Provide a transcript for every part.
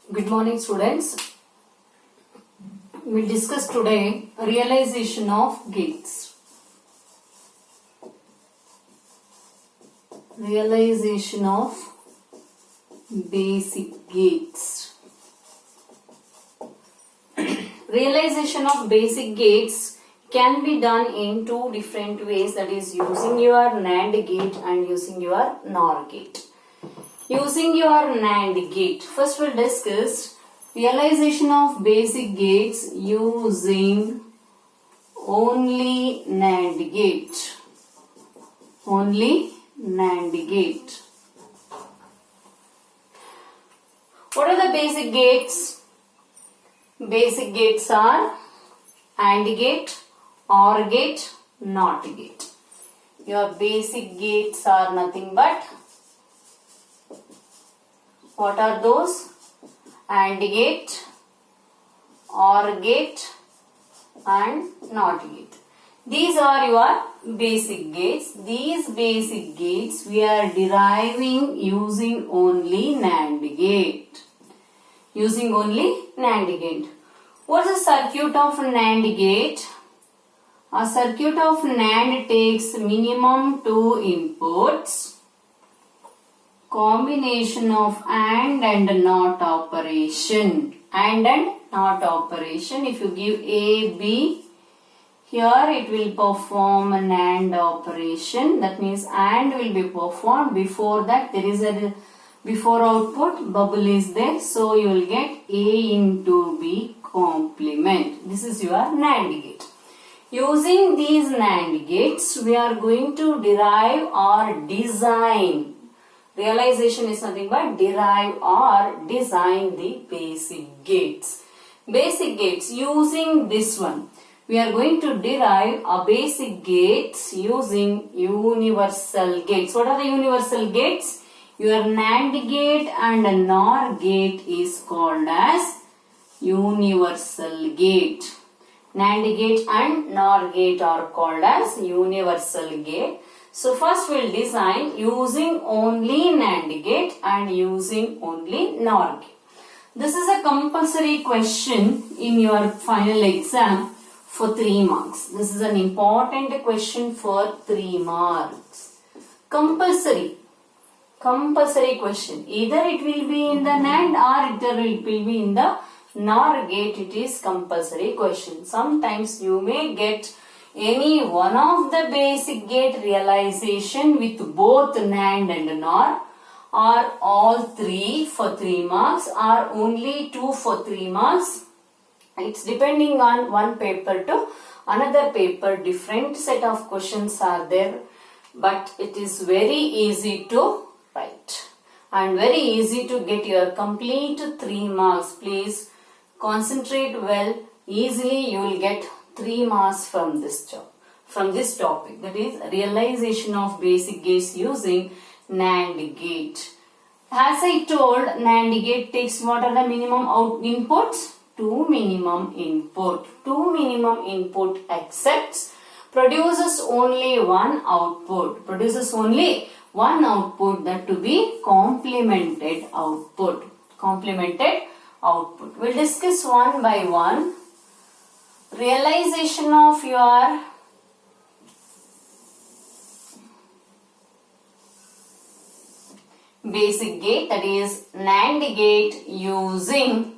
Good morning, students. We discuss today realization of gates. Realization of basic gates. Realization of basic gates can be done in two different ways, that is using your NAND gate and using your NOR gate. Using your NAND gate, first we'll discuss realization of basic gates using only NAND gate. Only NAND gate. What are the basic gates? Basic gates are AND gate, OR gate, NOT gate. Your basic gates are nothing but, what are those? AND gate, OR gate and NOT gate. These are your basic gates. These basic gates we are deriving using only NAND gate. Using only NAND gate. What is the circuit of NAND gate? A circuit of NAND takes minimum two inputs. Combination of AND and NOT operation. AND and NOT operation. If you give A, B, here it will perform an AND operation. That means AND will be performed. Before that there is a before output bubble is there. So you will get A into B complement. This is your NAND gate. Using these NAND gates we are going to derive or design. Realization is nothing but derive or design the basic gates. Basic gates using this one. We are going to derive a basic gates using universal gates. What are the universal gates? Your NAND gate and a NOR gate is called as universal gate. NAND gate and NOR gate are called as universal gate. So first we'll design using only NAND gate and using only NOR gate. This is a compulsory question in your final exam for 3 marks. This is an important question for 3 marks. Compulsory question. Either it will be in the NAND or it will be in the NOR gate. It is compulsory question. Sometimes you may get any one of the basic gate realization with both NAND and NOR, or all three for 3 marks, or only 2 for 3 marks. It's depending on one paper to another paper. Different set of questions are there, but it is very easy to write and very easy to get your complete 3 marks. Please concentrate well. Easily you will get 3 marks from this topic, that is realization of basic gates using NAND gate. As I told, NAND gate takes what are the minimum inputs? 2 minimum input. 2 minimum input accepts, produces only one output. Produces only one output, that to be complemented output. Complemented output. We'll discuss one by one. Realization of your basic gate, that is NAND gate using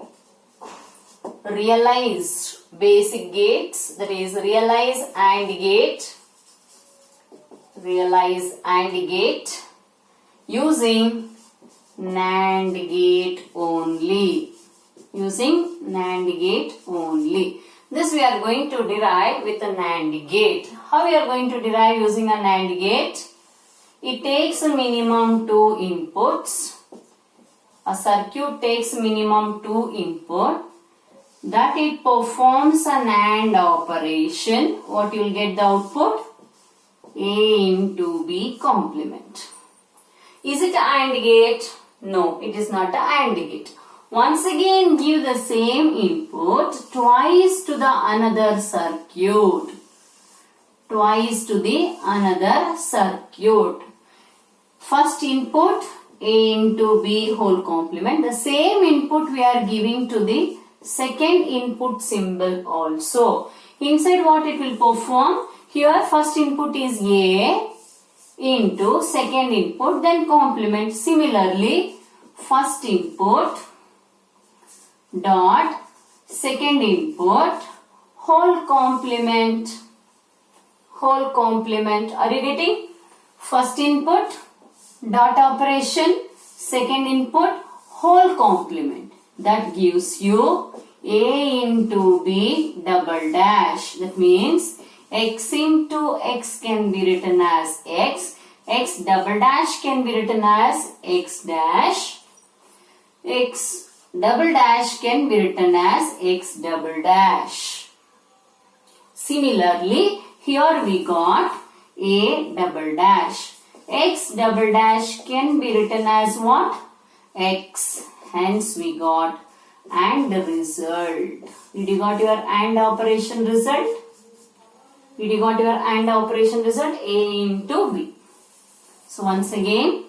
realized basic gates, that is realize AND gate. Realize AND gate using NAND gate only. Using NAND gate only. This we are going to derive with a NAND gate. How we are going to derive using a NAND gate? It takes a minimum 2 inputs. A circuit takes minimum 2 input. That it performs an AND operation. What you will get the output? A into B complement. Is it an AND gate? No, it is not an AND gate. Once again give the same input twice to the another circuit. Twice to the another circuit. First input A into B whole complement. The same input we are giving to the second input symbol also. Inside what it will perform? Here first input is A into second input, then complement. Similarly, first input dot second input whole complement. Whole complement. Are you getting? First input dot operation, second input whole complement. That gives you A into B double dash. That means x into x can be written as x. X double dash can be written as x dash. X double dash can be written as x double dash. Similarly, here we got A double dash. X double dash can be written as what? X. Hence we got AND result. Did you got your AND operation result? Did you got your AND operation result? A into B. So once again,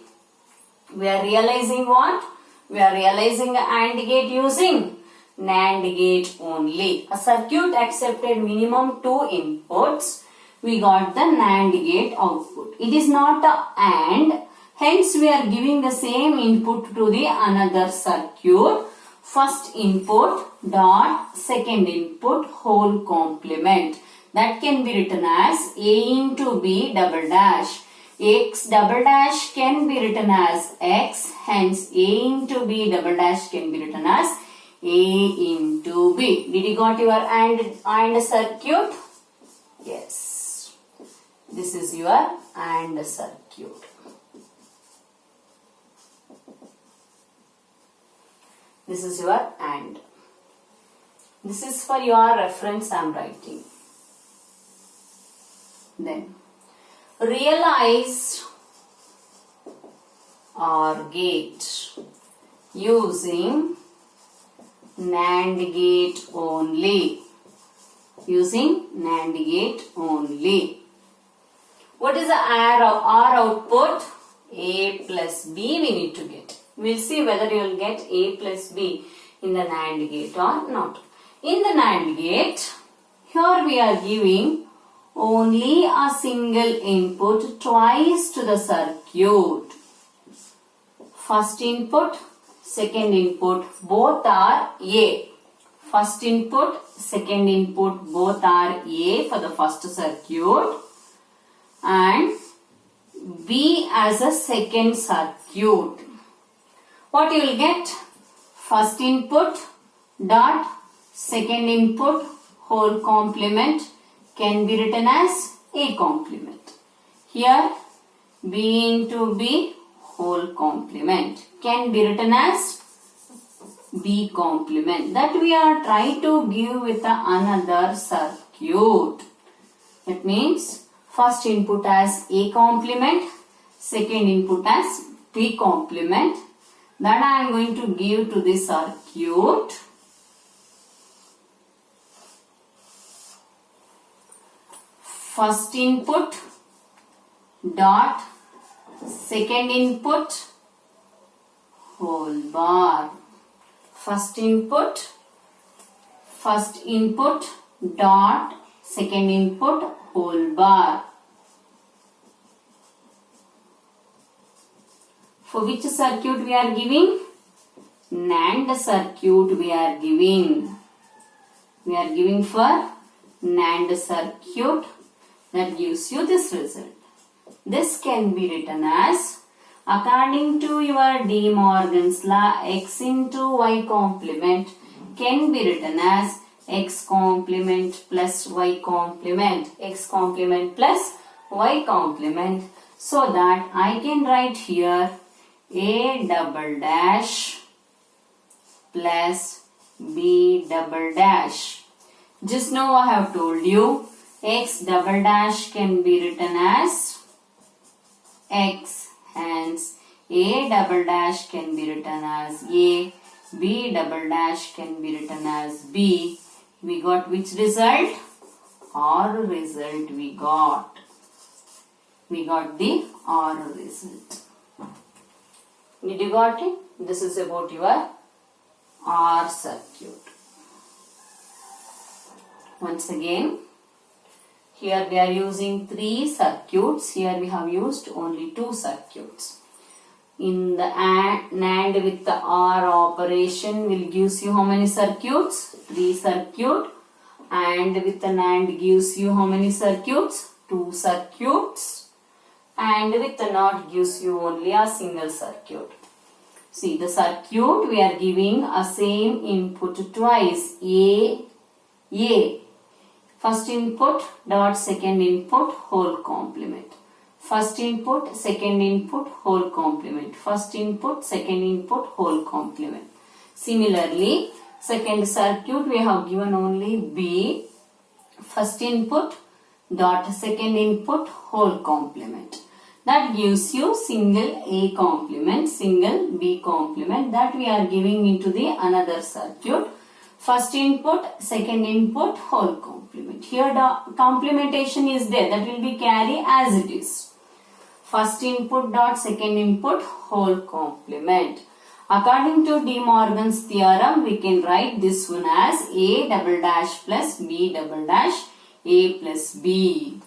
we are realizing what? We are realizing the AND gate using NAND gate only. A circuit accepted minimum 2 inputs. We got the NAND gate output. It is not a AND. Hence we are giving the same input to the another circuit. First input dot second input whole complement. That can be written as A into B double dash. X double dash can be written as X. Hence A into B double dash can be written as A into B. Did you got your AND circuit? Yes. This is your AND circuit. This is your AND. This is for your reference I am writing. Then realized OR gate using NAND gate only. Using NAND gate only. What is the OR output? A plus B we need to get. We will see whether you will get A plus B in the NAND gate or not. In the NAND gate, here we are giving only a single input twice to the circuit. First input, second input, both are A. First input, second input, both are A for the first circuit and B as a second circuit. What you will get? First input dot second input whole complement can be written as A complement. Here B into B whole complement can be written as B complement. That we are trying to give with another circuit. That means first input as A complement, second input as B complement. That I am going to give to the circuit. First input dot second input whole bar. First input dot second input whole bar. For which circuit we are giving? NAND circuit we are giving. We are giving for NAND circuit. That gives you this result. This can be written as, according to your De Morgan's law, x into y complement can be written as x complement plus y complement. X complement plus y complement. So that I can write here A double dash plus B double dash. Just now I have told you x double dash can be written as x. Hence A double dash can be written as A. B double dash can be written as B. We got which result? OR result we got. We got the OR result. Did you got it? This is about your OR circuit. Once again, here we are using 3 circuits. Here we have used only 2 circuits. In the NAND with the OR operation will gives you how many circuits? 3 circuit. And with the NAND gives you how many circuits? 2 circuits. And with the NOT gives you only a single circuit. See, the circuit we are giving a same input twice. A. First input dot second input whole complement. First input, second input, whole complement. First input, second input, whole complement. Similarly, second circuit we have given only B. First input dot second input, whole complement. That gives you single A complement, single B complement. That we are giving into the another circuit. First input, second input, whole complement. Here the complementation is there. That will be carry as it is. First input dot second input whole complement. According to De Morgan's theorem, we can write this one as A double dash plus B double dash A plus B.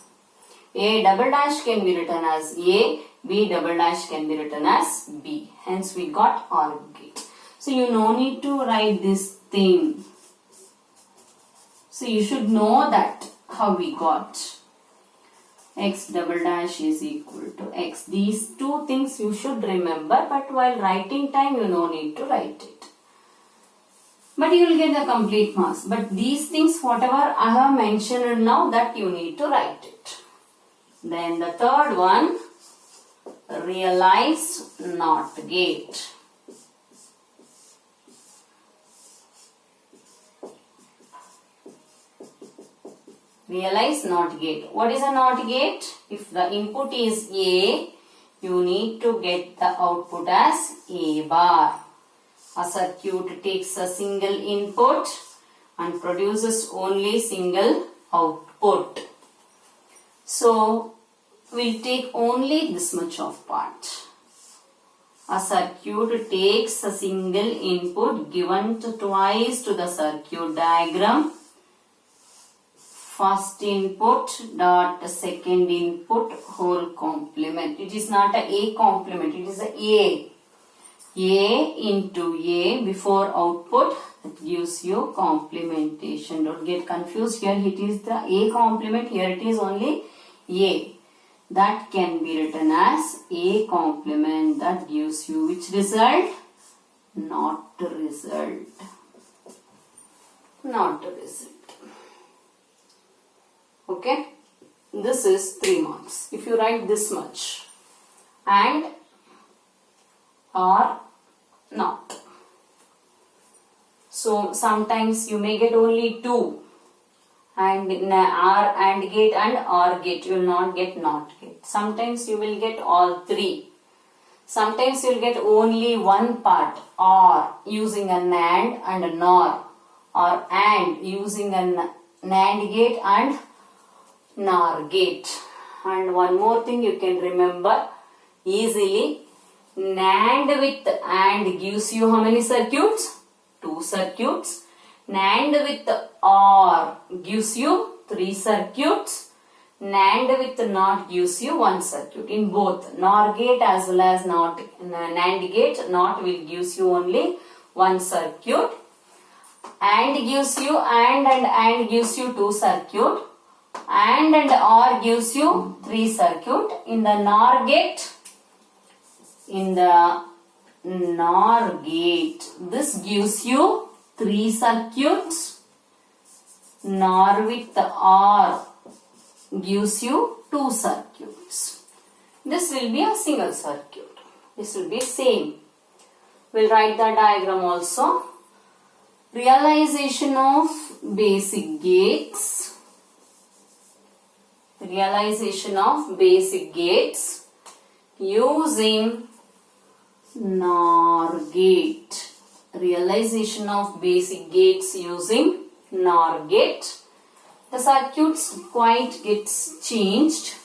A double dash can be written as A, B double dash can be written as B. Hence we got OR gate. So you no need to write this thing. So you should know that how we got. X double dash is equal to X. These two things you should remember, but while writing time you no need to write it. But you will get the complete marks. But these things whatever I have mentioned now, that you need to write it. Then the third one, realized NOT gate. Realize NOT gate. What is a NOT gate? If the input is A, you need to get the output as A bar. A circuit takes a single input and produces only single output. So, we'll take only this much of part. A circuit takes a single input given twice to the circuit diagram. First input dot second input whole complement. It is not a complement, it is a. A into A before output, that gives you complementation. Don't get confused, here it is the A complement, here it is only A. That can be written as A complement. That gives you which result? Not result. Not result. Okay, this is 3 marks. If you write this much and or not. So sometimes you may get only 2 and OR AND gate and OR gate. You will not get NOT gate. Sometimes you will get all 3. Sometimes you will get only one part, OR using a NAND and a NOR, or AND using a NAND gate and NOR gate. And one more thing you can remember easily, NAND with AND gives you how many circuits? 2 circuits. NAND with OR gives you 3 circuits. NAND with NOT gives you 1 circuit. In both NOR gate as well as NAND gate, NOT will gives you only 1 circuit. AND gives you AND gives you 2 circuit. AND OR gives you 3 circuit. In the NOR gate, this gives you 3 circuits. NOR with OR gives you 2 circuits. This will be a single circuit. This will be same. We'll write the diagram also. Realization of basic gates. Realization of basic gates using NOR gate. Realization of basic gates using NOR gate. The circuits quite gets changed.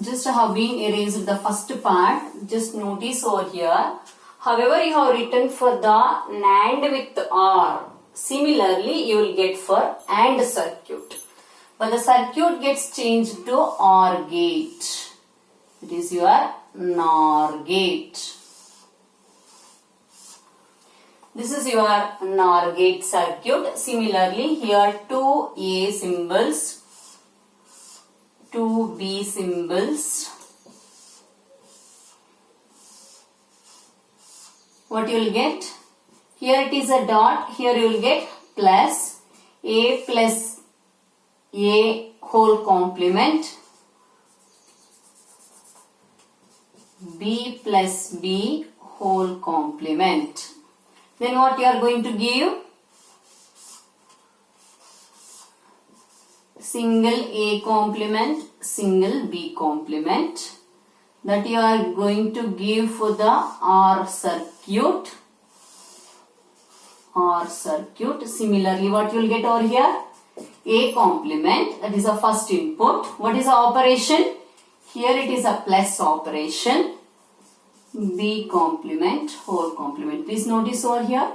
just have been erased the first part. Just notice over here. However, you have written for the NAND with OR. Similarly, you will get for AND circuit. But the circuit gets changed to OR gate. It is your NOR gate. This is your NOR gate circuit. Similarly, here two A symbols, two B symbols. What you will get? Here it is a dot. Here you will get plus A plus A whole complement, B plus B whole complement. Then what you are going to give? Single A complement, single B complement. That you are going to give for the OR circuit. OR circuit. Similarly, what you will get over here? A complement, that is a first input. What is the operation? Here it is a plus operation. B complement, whole complement. Please notice over here.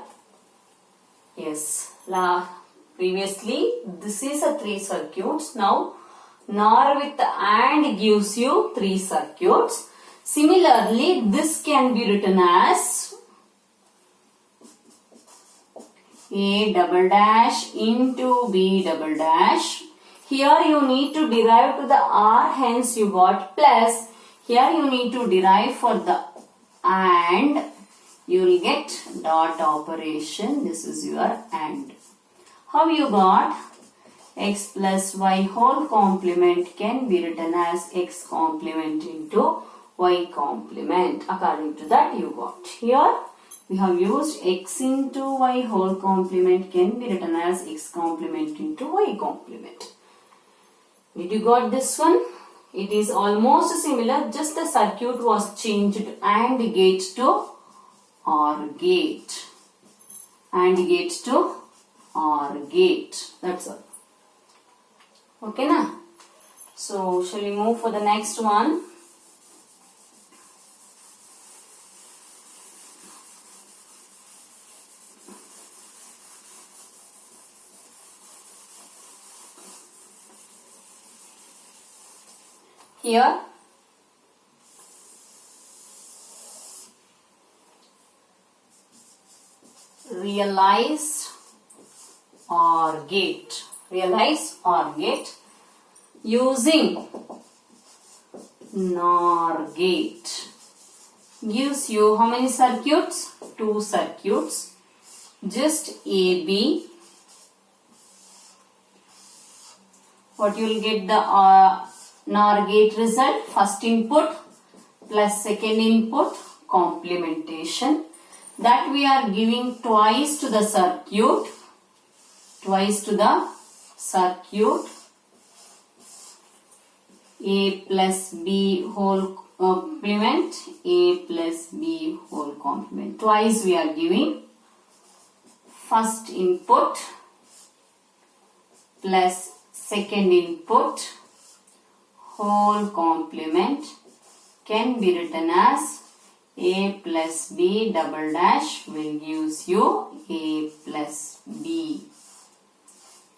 Yes. Previously, this is a 3 circuits. Now, NOR with AND gives you 3 circuits. Similarly, this can be written as A double dash into B double dash. Here you need to derive to the R, hence you got plus. Here you need to derive for the AND. You will get dot operation. This is your AND. How you got? X plus Y whole complement can be written as X complement into Y complement. According to that you got. Here we have used X into Y whole complement can be written as X complement into Y complement. Did you got this one? It is almost similar, just the circuit was changed AND gate to OR gate. AND gate to OR gate. That's all. Okay na? So shall we move for the next one? Here realize OR gate. Realize OR gate using NOR gate gives you how many circuits? 2 circuits. Just AB. What you will get the NOR gate result? First input plus second input complementation. That we are giving twice to the circuit. Twice to the circuit. A plus B whole complement. A plus B whole complement. Twice we are giving. First input plus second input whole complement can be written as A plus B double dash will gives you A plus B.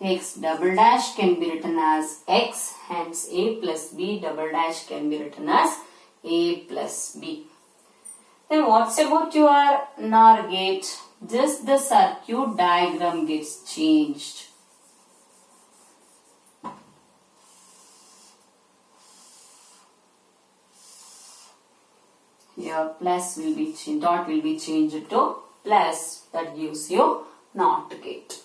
X double dash can be written as X, hence A plus B double dash can be written as A plus B. Then what's about your NOR gate? Just the circuit diagram gets changed. Here plus will be changed, dot will be changed to plus, that gives you NOT gate.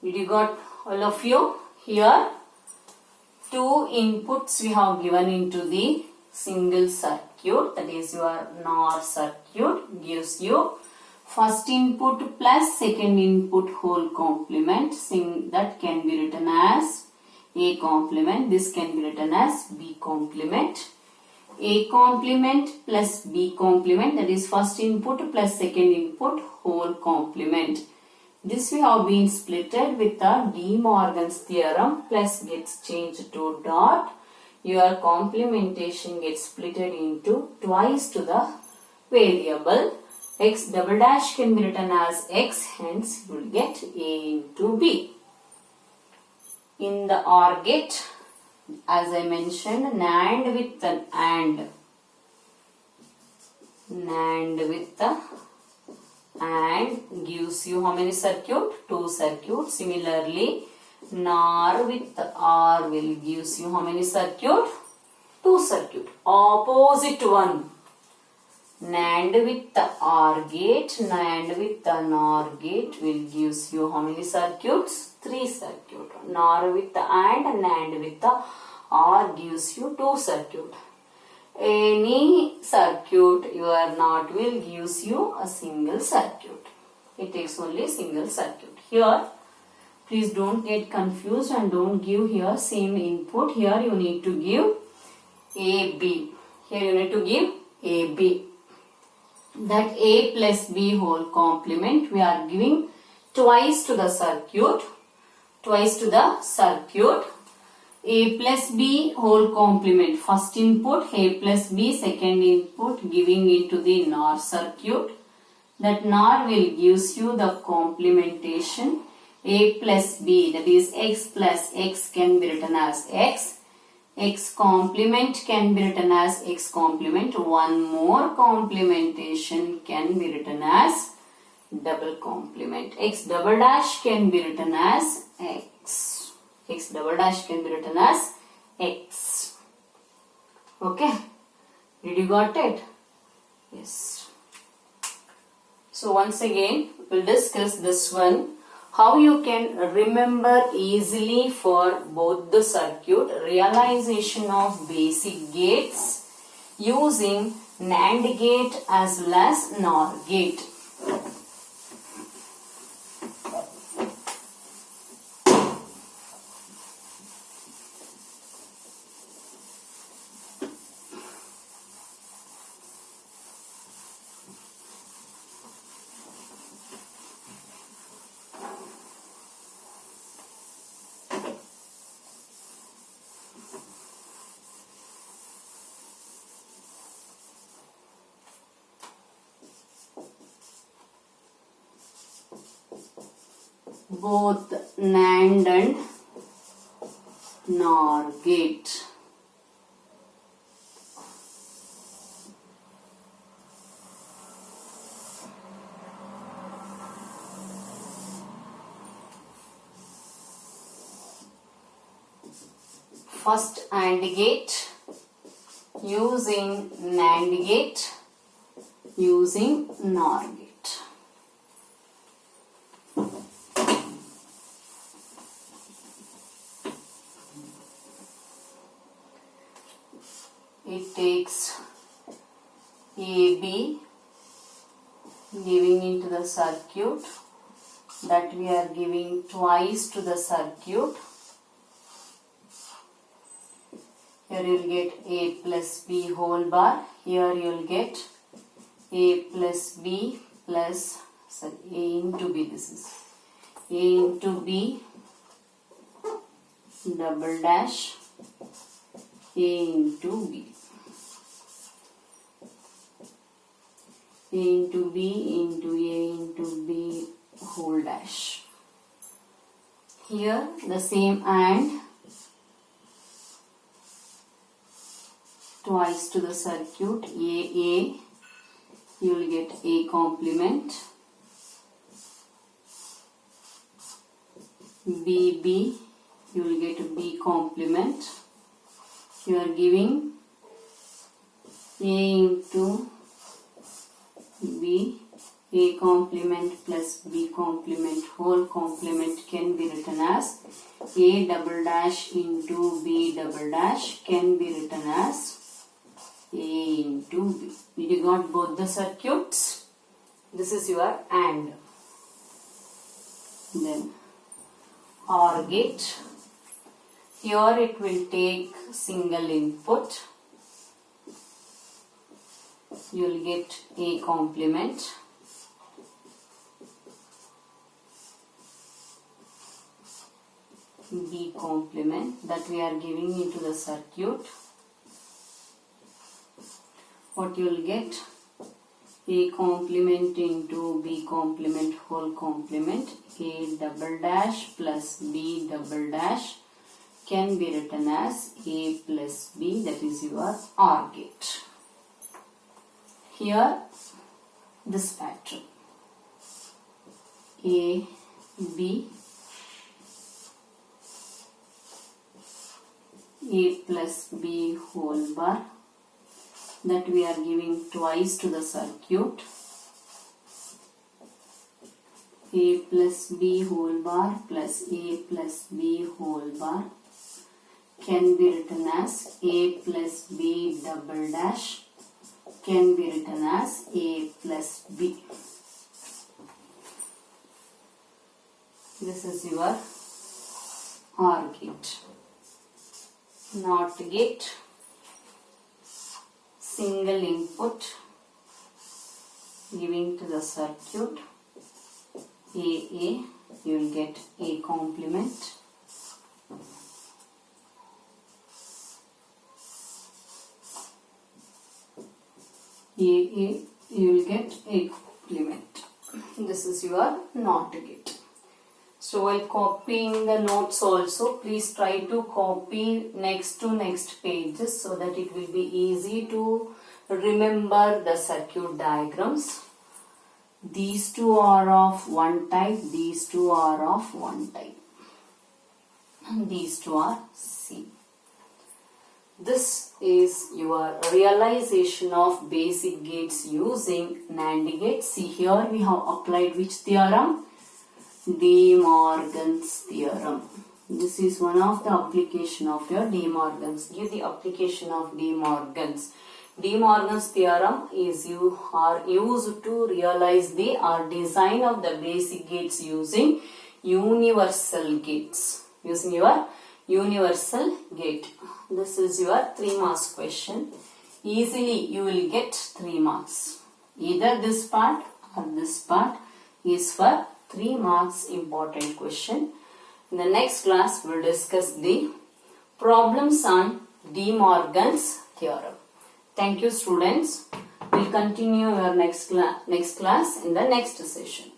Did you got all of you? Here 2 inputs we have given into the single circuit, that is your NOR circuit, gives you first input plus second input whole complement. That can be written as A complement. This can be written as B complement. A complement plus B complement, that is first input plus second input whole complement. This we have been splitted with the De Morgan's theorem, plus gets changed to dot. your complementation gets split into twice to the variable. X double dash can be written as X, hence you will get A into B. In the OR gate, as I mentioned, NAND with an AND. NAND with the AND gives you how many circuit? 2 circuits. Similarly, NOR with the OR will gives you how many circuit? 2 circuit. Opposite one. NAND with the OR gate, NAND with the NOR gate will gives you how many circuits? 3 circuit. NOR with the AND, NAND with the OR gives you 2 circuit. Any circuit your NOT will gives you a single circuit. It takes only single circuit. Here, please don't get confused and don't give here same input. Here you need to give AB. Here you need to give AB. That A plus B whole complement we are giving twice to the circuit. Twice to the circuit. A plus B whole complement. First input A plus B, second input giving into the NOR circuit. That NOR will gives you the complementation A plus B, that is X plus X can be written as X. X complement can be written as X complement. One more complementation can be written as double complement. X double dash can be written as X. X double dash can be written as X. Okay. Did you got it? Yes. So once again, we'll discuss this one. How you can remember easily for both the circuit, realization of basic gates using NAND gate as well as NOR gate. Both NAND and NOR gate. First AND gate using NAND gate using NOR gate. It takes AB giving into the circuit, that we are giving twice to the circuit. Here you will get A plus B whole bar. Here you will get A plus B plus, sorry, A into B. This is A into B double dash A into B. A into B into A into B whole dash. Here the same AND twice to the circuit. A, you will get A complement. B, you will get B complement. You are giving A into B, A complement plus B complement whole complement can be written as A double dash into B double dash can be written as A into B. Did you got both the circuits? This is your AND. Then OR gate. Here it will take single input. You will get A complement. B complement that we are giving into the circuit. What you will get? A complement into B complement whole complement. A double dash plus B double dash can be written as A plus B, that is your OR gate. Here this pattern A, B, A plus B whole bar that we are giving twice to the circuit. A plus B whole bar plus A plus B whole bar can be written as A plus B double dash can be written as A plus B. This is your OR gate. NOT gate, single input giving to the circuit AA, you will get A complement. AA, you will get A complement. This is your NOT gate. So while copying the notes also, please try to copy next to next pages so that it will be easy to remember the circuit diagrams. These two are of one type, these two are of one type, and these two are C. This is your realization of basic gates using NAND gate. See, here we have applied which theorem? De Morgan's theorem. This is one of the application of your De Morgan's. Give the application of De Morgan's. De Morgan's theorem is you are used to realize the or design of the basic gates using universal gates. Using your universal gate. This is your 3 marks question. Easily you will get 3 marks. Either this part or this part is for 3 marks important question. In the next class, we will discuss the problems on De Morgan's theorem. Thank you, students. We will continue our next class in the next session.